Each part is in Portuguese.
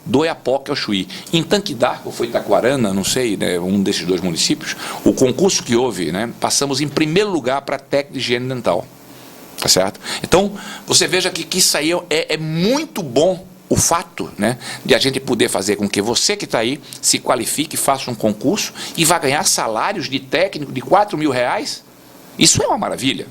do Oiapoque ao Chuí. Em Tanque d'Arco, foi Itacoarana, não sei, né, um desses dois municípios, o concurso que houve, né, passamos em primeiro lugar para técnico de higiene dental. Tá certo? Então, você veja que isso aí é muito bom, o fato, né, de a gente poder fazer com que você que está aí se qualifique, faça um concurso e vá ganhar salários de técnico de R$ 4.000. Isso é uma maravilha.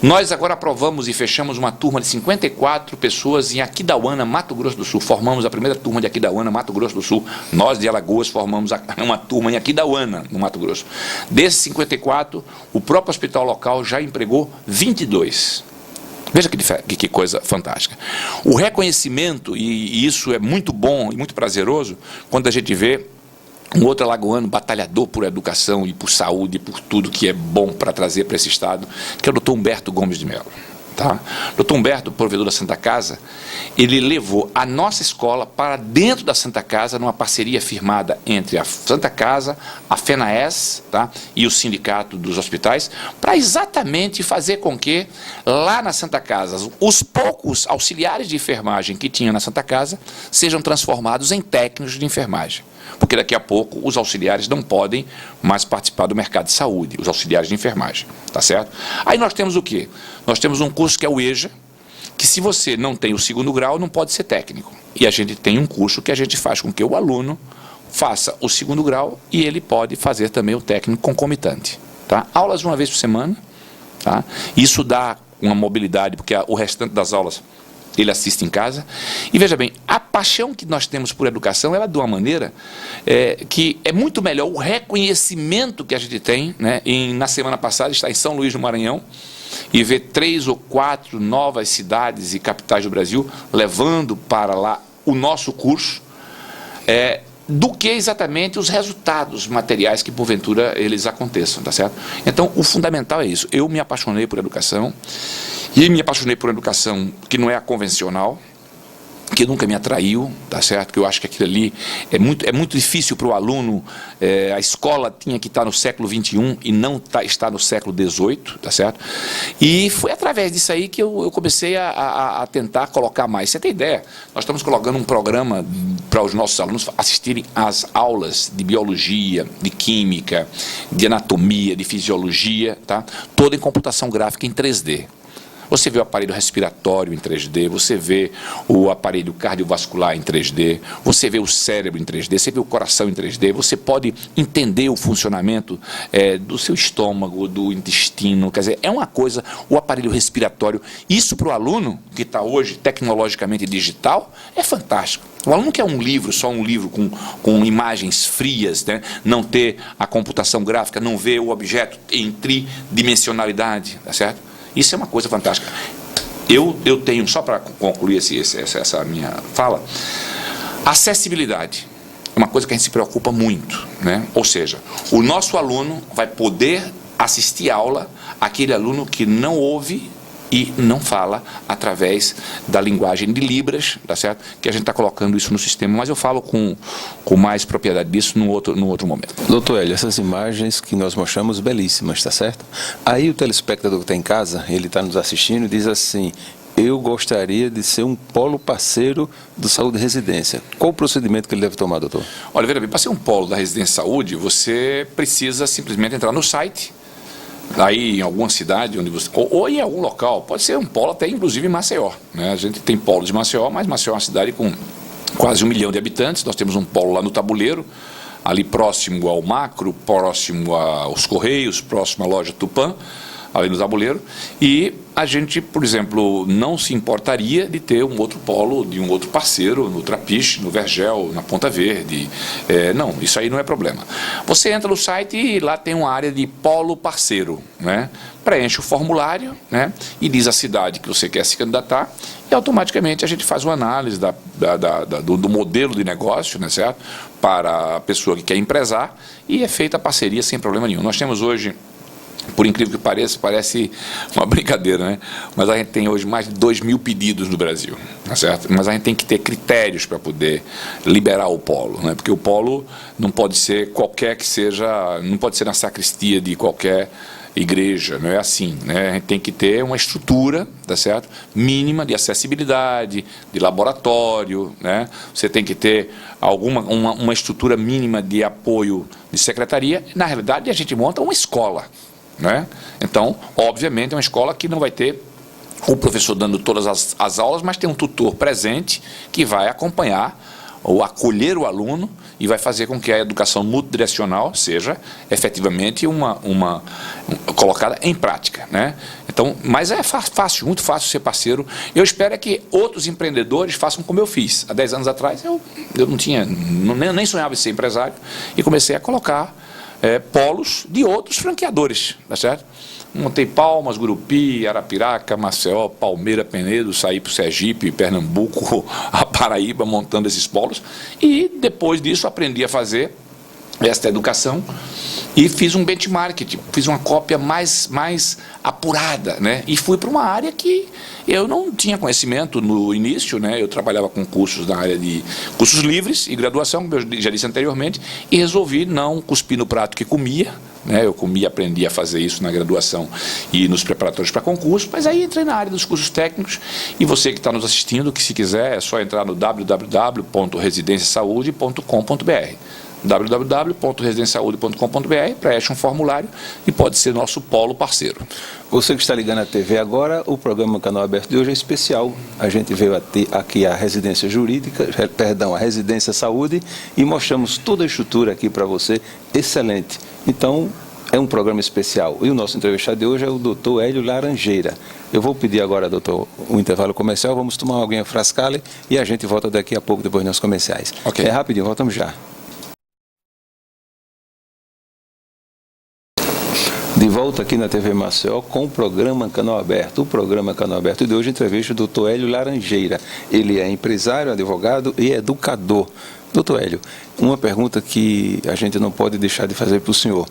Nós agora aprovamos e fechamos uma turma de 54 pessoas em Aquidauana, Mato Grosso do Sul. Formamos a primeira turma de Aquidauana, Mato Grosso do Sul. Nós, de Alagoas, formamos uma turma em Aquidauana, no Mato Grosso. Desses 54, o próprio hospital local já empregou 22. Veja que coisa fantástica. O reconhecimento, e isso é muito bom e muito prazeroso, quando a gente vê um outro alagoano batalhador por educação e por saúde, e por tudo que é bom para trazer para esse estado, que é o doutor Humberto Gomes de Mello. Tá? Doutor Humberto, provedor da Santa Casa, ele levou a nossa escola para dentro da Santa Casa, numa parceria firmada entre a Santa Casa, a FENAES, tá? E o Sindicato dos Hospitais, para exatamente fazer com que, lá na Santa Casa, os poucos auxiliares de enfermagem que tinham na Santa Casa sejam transformados em técnicos de enfermagem. Porque daqui a pouco os auxiliares não podem mais participar do mercado de saúde, os auxiliares de enfermagem, tá certo? Aí nós temos o quê? Nós temos um curso que é o EJA, que se você não tem o 2º grau, não pode ser técnico. E a gente tem um curso que a gente faz com que o aluno faça o 2º grau e ele pode fazer também o técnico concomitante. Tá? Aulas uma vez por semana, tá? Isso dá uma mobilidade, porque o restante das aulas ele assiste em casa. E veja bem, a paixão que nós temos por educação, ela é de uma maneira que é muito melhor o reconhecimento que a gente tem, né? Na semana passada, está em São Luís do Maranhão, e ver 3 ou 4 novas cidades e capitais do Brasil levando para lá o nosso curso, do que exatamente os resultados materiais que, porventura, eles aconteçam, tá certo? Então, o fundamental é isso. Eu me apaixonei por educação, e me apaixonei por educação que não é a convencional, que nunca me atraiu, tá certo? Que eu acho que aquilo ali é muito difícil para o aluno. A escola tinha que estar no século XXI e não está no século XVIII, tá certo? E foi através disso aí que eu comecei a tentar colocar mais. Você tem ideia? Nós estamos colocando um programa para os nossos alunos assistirem às aulas de biologia, de química, de anatomia, de fisiologia, tá? Toda em computação gráfica em 3D. Você vê o aparelho respiratório em 3D, você vê o aparelho cardiovascular em 3D, você vê o cérebro em 3D, você vê o coração em 3D, você pode entender o funcionamento do seu estômago, do intestino, quer dizer, é uma coisa, o aparelho respiratório. Isso para o aluno, que está hoje tecnologicamente digital, é fantástico. O aluno quer um livro, só um livro com imagens frias, né? Não ter a computação gráfica, não ver o objeto em tridimensionalidade, tá certo? Isso é uma coisa fantástica. Eu tenho, só para concluir essa minha fala, acessibilidade é uma coisa que a gente se preocupa muito, né? Ou seja, o nosso aluno vai poder assistir aula, aquele aluno que não ouve e não fala através da linguagem de Libras, tá certo? Que a gente está colocando isso no sistema, mas eu falo com mais propriedade disso no outro momento. Doutor Hélio, essas imagens que nós mostramos, belíssimas, tá certo? Aí o telespectador que está em casa, ele está nos assistindo e diz assim: eu gostaria de ser um polo parceiro do Saúde e Residência. Qual o procedimento que ele deve tomar, doutor? Olha, veja bem, para ser um polo da Residência Saúde, você precisa simplesmente entrar no site, aí em alguma cidade, onde você, ou em algum local, pode ser um polo até inclusive em Maceió, né? A gente tem polos de Maceió, mas Maceió é uma cidade com quase 1 milhão de habitantes. Nós temos um polo lá no Tabuleiro, ali próximo ao Macro, próximo aos Correios, próximo à loja Tupã, ali no Tabuleiro, e a gente, por exemplo, não se importaria de ter um outro polo de um outro parceiro no Trapiche, no Vergel, na Ponta Verde. Não, isso aí não é problema. Você entra no site e lá tem uma área de polo parceiro, né? Preenche o formulário, né? E diz a cidade que você quer se candidatar, e automaticamente a gente faz uma análise do modelo de negócio, né, certo? Para a pessoa que quer empresar, e é feita a parceria sem problema nenhum. Nós temos hoje, por incrível que pareça, parece uma brincadeira, né? Mas a gente tem hoje mais de 2.000 pedidos no Brasil, tá certo? Mas a gente tem que ter critérios para poder liberar o polo, né? Porque o polo não pode ser qualquer que seja, não pode ser na sacristia de qualquer igreja, não é assim, né? A gente tem que ter uma estrutura, tá certo? Mínima de acessibilidade, de laboratório, né? Você tem que ter uma estrutura mínima de apoio de secretaria. Na realidade, a gente monta uma escola, né? Então, obviamente, é uma escola que não vai ter o professor dando todas as aulas, mas tem um tutor presente que vai acompanhar ou acolher o aluno e vai fazer com que a educação multidirecional seja efetivamente colocada em prática, né? Então, mas é fácil, muito fácil ser parceiro. Eu espero que outros empreendedores façam como eu fiz. Há 10 anos atrás eu não tinha, nem sonhava em ser empresário e comecei a colocar polos de outros franqueadores, tá certo? Montei Palmas, Gurupi, Arapiraca, Maceió, Palmeira, Penedo, saí para o Sergipe, Pernambuco, a Paraíba, montando esses polos. E depois disso aprendi a fazer esta educação e fiz um benchmark, fiz uma cópia mais apurada, né? E fui para uma área que eu não tinha conhecimento no início, né? Eu trabalhava com cursos na área de cursos livres e graduação, como eu já disse anteriormente, e resolvi não cuspir no prato que comia, né? Eu comia, aprendi a fazer isso na graduação e nos preparatórios para concurso, mas aí entrei na área dos cursos técnicos e você que está nos assistindo, que se quiser, é só entrar no www.residenciasaude.com.br www.residenciasaude.com.br, preencha um formulário e pode ser nosso polo parceiro. Você que está ligando a TV agora, o programa Canal Aberto de hoje é especial. A gente veio aqui a Residência Jurídica, a Residência Saúde, e mostramos toda a estrutura aqui para você, excelente. Então, é um programa especial. E o nosso entrevistado de hoje é o doutor Hélio Laranjeira. Eu vou pedir agora, doutor, um intervalo comercial, vamos tomar uma aguinha Frascale e a gente volta daqui a pouco, depois nos comerciais. Okay. É rapidinho, voltamos já. De volta aqui na TV Maceió com o programa Canal Aberto. O programa Canal Aberto de hoje entrevista o doutor Hélio Laranjeira. Ele é empresário, advogado e educador. Doutor Hélio, uma pergunta que a gente não pode deixar de fazer para o senhor.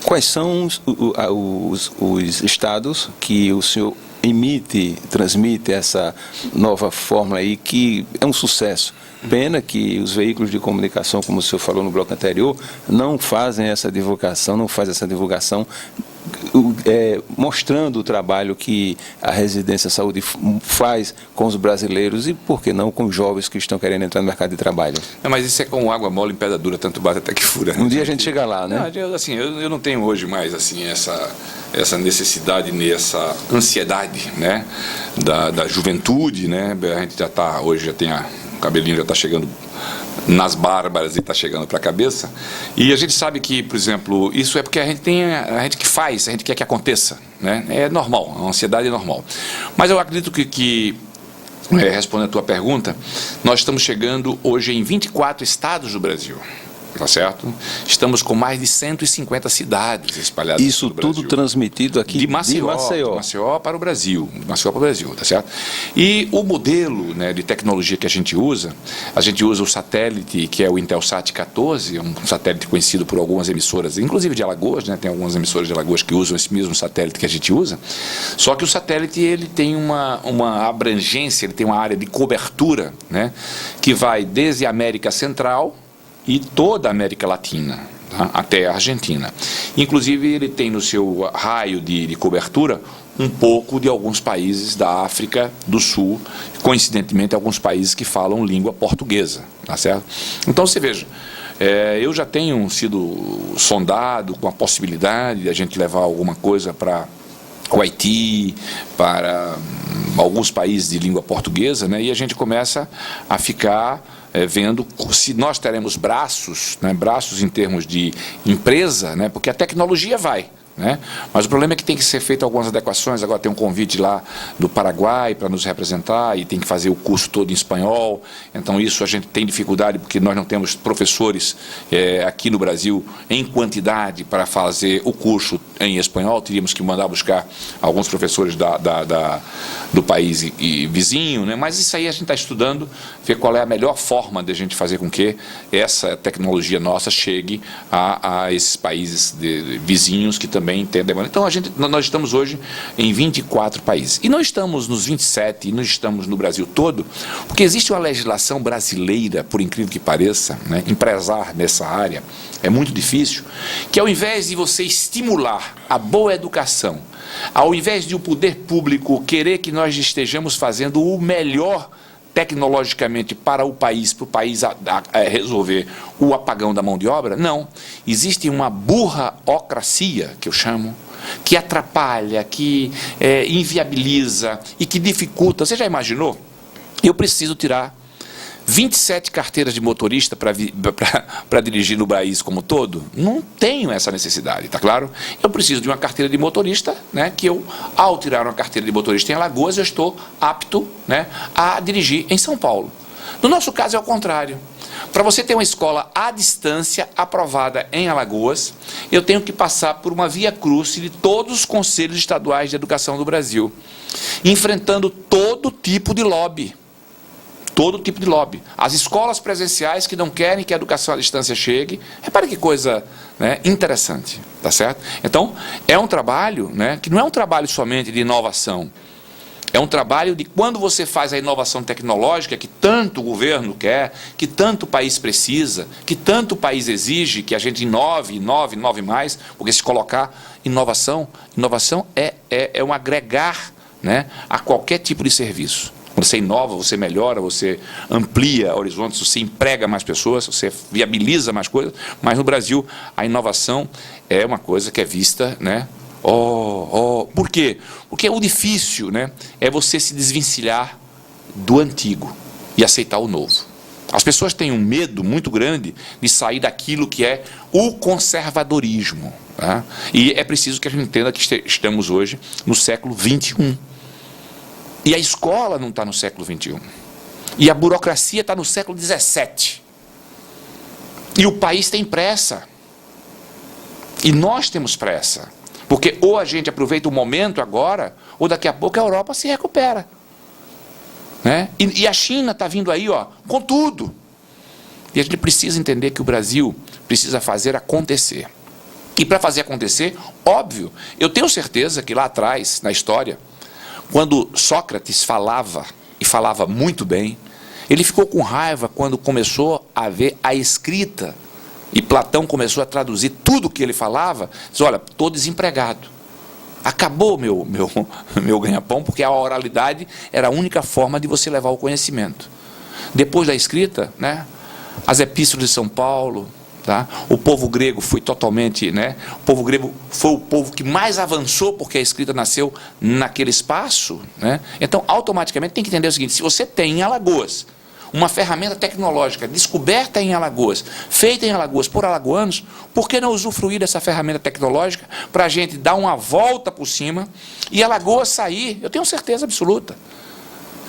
Quais são os estados que o senhor transmite essa nova fórmula aí, que é um sucesso? Pena que os veículos de comunicação, como o senhor falou no bloco anterior, não fazem essa divulgação, mostrando o trabalho que a Residência Saúde faz com os brasileiros e, por que não, com os jovens que estão querendo entrar no mercado de trabalho. Não, mas isso é com água mole em pedra dura, tanto bate até que fura. Um dia a gente chega lá, né? Não, assim, eu não tenho hoje mais assim, essa necessidade, essa ansiedade, né, da juventude, né? A gente hoje já tem o cabelinho já está chegando nas barbas e está chegando para a cabeça. E a gente sabe que, por exemplo, isso é porque a gente a gente quer que aconteça, né? É normal, a ansiedade é normal. Mas eu acredito que respondendo a tua pergunta, nós estamos chegando hoje em 24 estados do Brasil. Tá certo? Estamos com mais de 150 cidades espalhadas isso pelo Brasil. Isso tudo transmitido aqui de Maceió para o Brasil, tá certo? E o modelo, né, de tecnologia que a gente usa o satélite, que é o Intelsat 14, um satélite conhecido por algumas emissoras, inclusive de Alagoas, né, tem algumas emissoras de Alagoas que usam esse mesmo satélite que a gente usa, só que o satélite ele tem uma abrangência, ele tem uma área de cobertura, né, que vai desde a América Central e toda a América Latina, tá? Até a Argentina. Inclusive, ele tem no seu raio de cobertura um pouco de alguns países da África do Sul, coincidentemente alguns países que falam língua portuguesa, tá certo? Então, você veja, eu já tenho sido sondado com a possibilidade de a gente levar alguma coisa para o Haiti, para alguns países de língua portuguesa, né? E a gente começa a ficar vendo se nós teremos braços, né, braços em termos de empresa, né, porque a tecnologia vai. Né? Mas o problema é que tem que ser feito algumas adequações. Agora tem um convite lá do Paraguai para nos representar e tem que fazer o curso todo em espanhol. Então isso a gente tem dificuldade porque nós não temos professores aqui no Brasil em quantidade para fazer o curso em espanhol. Teríamos que mandar buscar alguns professores do país vizinho, né? Mas isso aí a gente está estudando, ver qual é a melhor forma de a gente fazer com que essa tecnologia nossa chegue a esses países vizinhos que também entendem. Então nós estamos hoje em 24 países. E não estamos nos 27, e não estamos no Brasil todo, porque existe uma legislação brasileira, por incrível que pareça, né, empresar nessa área é muito difícil, que ao invés de você estimular levar a boa educação, ao invés de o poder público querer que nós estejamos fazendo o melhor tecnologicamente para o país resolver o apagão da mão de obra, não. Existe uma burraocracia, que eu chamo, que atrapalha, que inviabiliza e que dificulta. Você já imaginou? Eu preciso tirar 27 carteiras de motorista para dirigir no país como todo? Não tenho essa necessidade, tá claro? Eu preciso de uma carteira de motorista, né, que eu, ao tirar uma carteira de motorista em Alagoas, eu estou apto, né, a dirigir em São Paulo. No nosso caso é o contrário. Para você ter uma escola à distância aprovada em Alagoas, eu tenho que passar por uma via crucis de todos os conselhos estaduais de educação do Brasil, enfrentando todo tipo de lobby. Todo tipo de lobby. As escolas presenciais que não querem que a educação à distância chegue. Repare que coisa, né, interessante, tá certo? Então, é um trabalho, né, que não é um trabalho somente de inovação. É um trabalho de quando você faz a inovação tecnológica que tanto o governo quer, que tanto o país precisa, que tanto o país exige, que a gente inove mais, porque se colocar inovação é um agregar, né, a qualquer tipo de serviço. Quando você inova, você melhora, você amplia horizontes, você emprega mais pessoas, você viabiliza mais coisas, mas no Brasil a inovação é uma coisa que é vista, né? Por quê? Porque o difícil, né, é você se desvencilhar do antigo e aceitar o novo. As pessoas têm um medo muito grande de sair daquilo que é o conservadorismo. Tá? E é preciso que a gente entenda que estamos hoje no século XXI. E a escola não está no século XXI. E a burocracia está no século XVII. E o país tem pressa. E nós temos pressa. Porque ou a gente aproveita o momento agora, ou daqui a pouco a Europa se recupera. Né? E a China está vindo aí, ó, com tudo. E a gente precisa entender que o Brasil precisa fazer acontecer. E para fazer acontecer, óbvio, eu tenho certeza que lá atrás, na história, quando Sócrates falava, e falava muito bem, ele ficou com raiva quando começou a ver a escrita, e Platão começou a traduzir tudo o que ele falava, diz, olha, estou desempregado. Acabou meu ganha-pão, porque a oralidade era a única forma de você levar o conhecimento. Depois da escrita, né, as epístolas de São Paulo, tá? O povo grego foi totalmente, né? O povo grego foi o povo que mais avançou porque a escrita nasceu naquele espaço, né? Então, automaticamente, tem que entender o seguinte, se você tem em Alagoas uma ferramenta tecnológica descoberta em Alagoas, feita em Alagoas por alagoanos, por que não usufruir dessa ferramenta tecnológica para a gente dar uma volta por cima e Alagoas sair? Eu tenho certeza absoluta.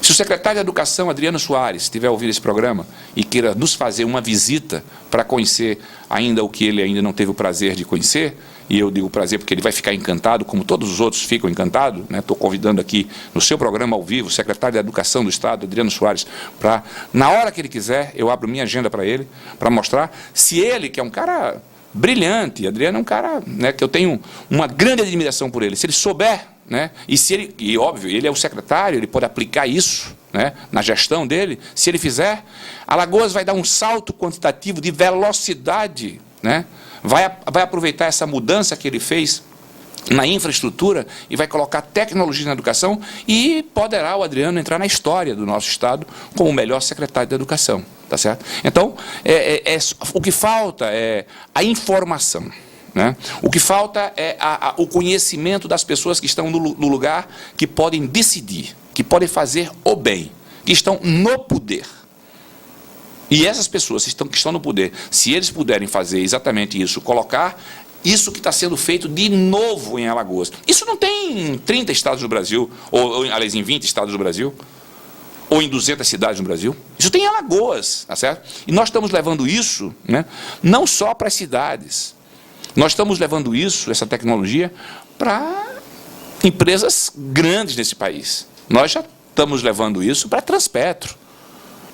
Se o secretário de Educação, Adriano Soares, estiver ouvindo esse programa e queira nos fazer uma visita para conhecer ainda o que ele ainda não teve o prazer de conhecer, e eu digo prazer porque ele vai ficar encantado, como todos os outros ficam encantados, né? Estou convidando aqui no seu programa ao vivo o secretário de Educação do Estado, Adriano Soares, para, na hora que ele quiser, eu abro minha agenda para ele, para mostrar se ele, que é um cara brilhante, Adriano é um cara, né, que eu tenho uma grande admiração por ele, se ele souber, né, e óbvio, ele é o secretário, ele pode aplicar isso, né, na gestão dele, se ele fizer, Alagoas vai dar um salto quantitativo de velocidade, né, vai aproveitar essa mudança que ele fez na infraestrutura e vai colocar tecnologia na educação e poderá o Adriano entrar na história do nosso Estado como o melhor secretário de Educação, tá certo? Então, o que falta é a informação, né? O que falta é o conhecimento das pessoas que estão no lugar, que podem decidir, que podem fazer o bem, que estão no poder. E essas pessoas que estão no poder, se eles puderem fazer exatamente isso, colocar isso que está sendo feito de novo em Alagoas. Isso não tem em 30 estados do Brasil, ou aliás, em 20 estados do Brasil, ou em 200 cidades no Brasil. Isso tem em Alagoas, tá certo? E nós estamos levando isso, né, não só para as cidades. Nós estamos levando isso, essa tecnologia, para empresas grandes nesse país. Nós já estamos levando isso para a Transpetro.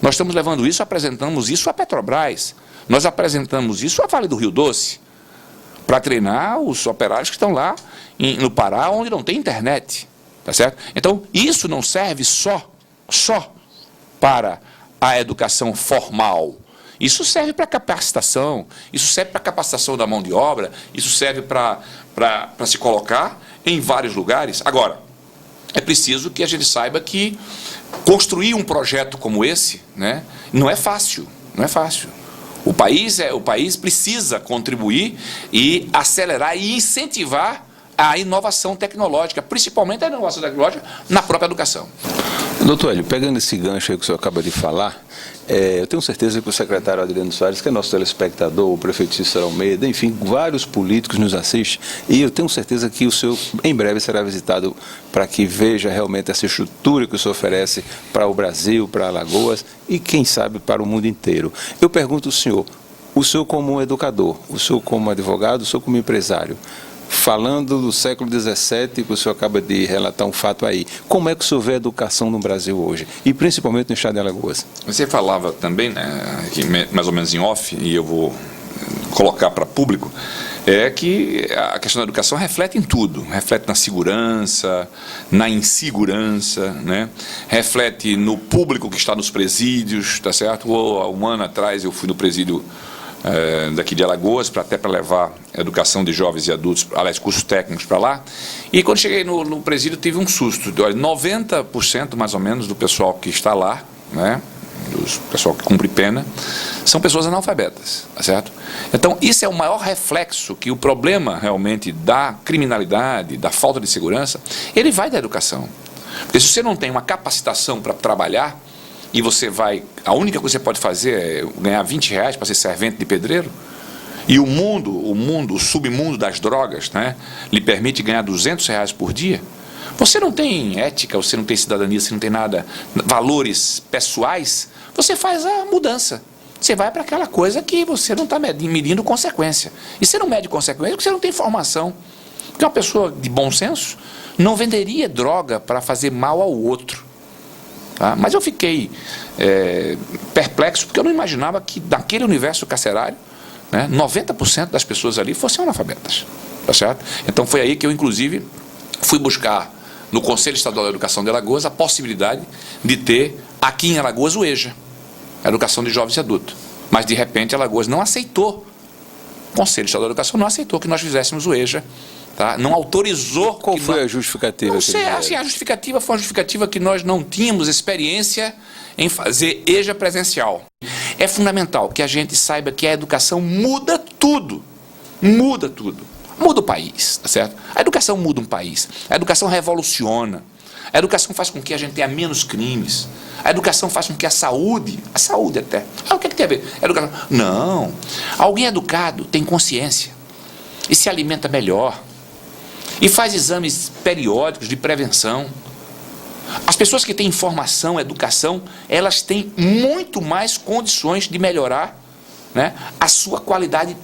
Nós estamos levando isso, apresentamos isso à Petrobras. Nós apresentamos isso à Vale do Rio Doce, para treinar os operários que estão lá no Pará, onde não tem internet. Tá certo? Então, isso não serve só para a educação formal. Isso serve para capacitação, isso serve para capacitação da mão de obra, isso serve para se colocar em vários lugares. Agora, é preciso que a gente saiba que construir um projeto como esse, né, não é fácil, não é fácil. O país precisa contribuir e acelerar e incentivar a inovação tecnológica, principalmente a inovação tecnológica na própria educação. Doutor Hélio, pegando esse gancho aí que o senhor acaba de falar, eu tenho certeza que o secretário Adriano Soares, que é nosso telespectador, o prefeito Cícero Almeida, enfim, vários políticos nos assistem, e eu tenho certeza que o senhor em breve será visitado para que veja realmente essa estrutura que o senhor oferece para o Brasil, para Alagoas e, quem sabe, para o mundo inteiro. Eu pergunto ao senhor, o senhor como um educador, o senhor como advogado, o senhor como empresário, falando do século XVII, que o senhor acaba de relatar um fato aí, como é que o senhor vê a educação no Brasil hoje, e principalmente no estado de Alagoas? Você falava também, né, aqui mais ou menos em off, e eu vou colocar para público, é que a questão da educação reflete em tudo, reflete na segurança, na insegurança, né? Reflete no público que está nos presídios, tá certo? Um ano atrás eu fui no presídio daqui de Alagoas, até para levar educação de jovens e adultos, aliás, cursos técnicos para lá, e quando cheguei no presídio tive um susto. 90% mais ou menos do pessoal que está lá, né, do pessoal que cumpre pena, são pessoas analfabetas, tá certo? Então isso é o maior reflexo que o problema realmente da criminalidade, da falta de segurança, ele vai da educação. Porque se você não tem uma capacitação para trabalhar, e a única coisa que você pode fazer é ganhar R$20 para ser servente de pedreiro, e o submundo das drogas, né, lhe permite ganhar R$200 por dia, você não tem ética, você não tem cidadania, você não tem nada, valores pessoais, você faz a mudança. Você vai para aquela coisa que você não está medindo consequência. E você não mede consequência porque você não tem informação. Porque uma pessoa de bom senso não venderia droga para fazer mal ao outro. Tá? Mas eu fiquei perplexo, porque eu não imaginava que naquele universo carcerário, né, 90% das pessoas ali fossem analfabetas. Tá certo? Então foi aí que eu, inclusive, fui buscar no Conselho Estadual de Educação de Alagoas a possibilidade de ter aqui em Alagoas o EJA, a Educação de Jovens e Adultos. Mas, de repente, Alagoas não aceitou, o Conselho Estadual de Educação não aceitou que nós fizéssemos o EJA. Tá? Não autorizou. Qual foi a justificativa? Não sei, assim, a justificativa foi uma justificativa que nós não tínhamos experiência em fazer EJA presencial. É fundamental que a gente saiba que a educação muda tudo. Muda tudo. Muda o país, tá certo? A educação muda um país. A educação revoluciona. A educação faz com que a gente tenha menos crimes. A educação faz com que a saúde até. O que tem a ver? Educação. Não. Alguém educado tem consciência e se alimenta melhor. E faz exames periódicos de prevenção. As pessoas que têm informação, educação, elas têm muito mais condições de melhorar, né, a sua qualidade